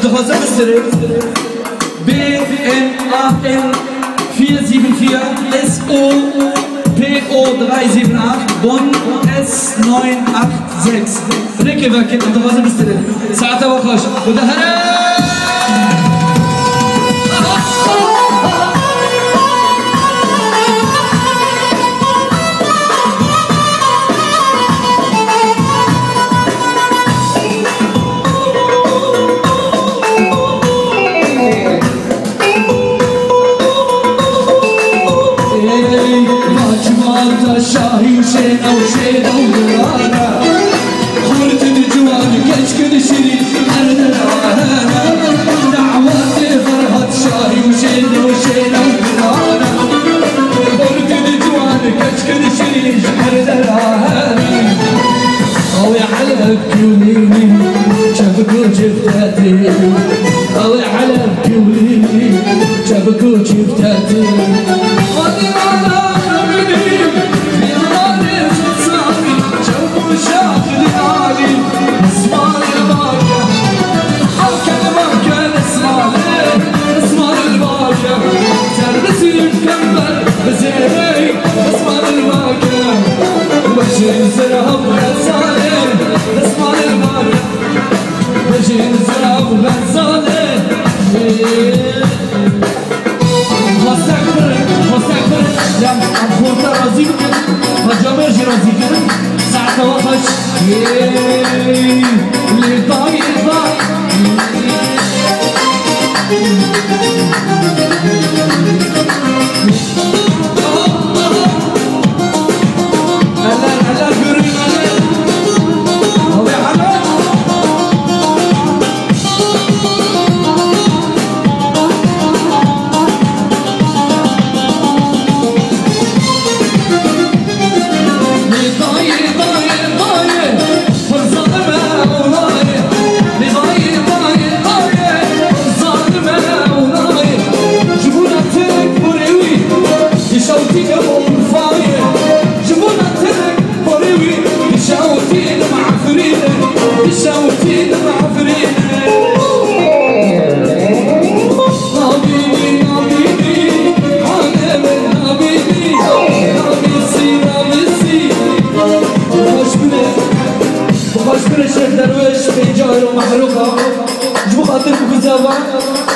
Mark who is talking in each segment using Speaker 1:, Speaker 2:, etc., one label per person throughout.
Speaker 1: Dafazı mısırı BNAN 474 SO PO 378 Bonn S986 ركبك dafazı mısırı saate bakış bu da شاهي وشينا وشينا ودرانا خورت الجوان كش كل شري أرد العهانا دعواتي فرحة شاهي وشينا وشينا ودرانا خورت الجوان كش كل شري أرد العهانا أو يحلب كوليني شبكو جفتاتي أو يحلب كوليني شبكو جفتاتي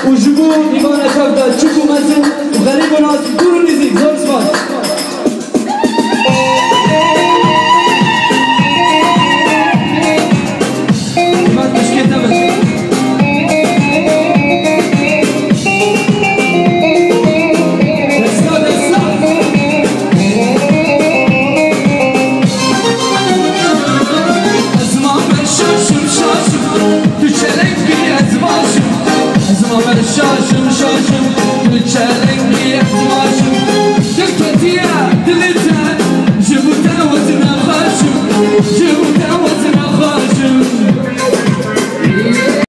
Speaker 1: وجبوا إيمانا كابدا تشوفوا مازن وغريب وناس كورو نزيك زور سماش إيمان مشكلة تمت شاشم شاشم بتشالنجي احتماشم دكتاتيا دلتان جبوتا وزنا خاشم جبوتا وزنا خاشم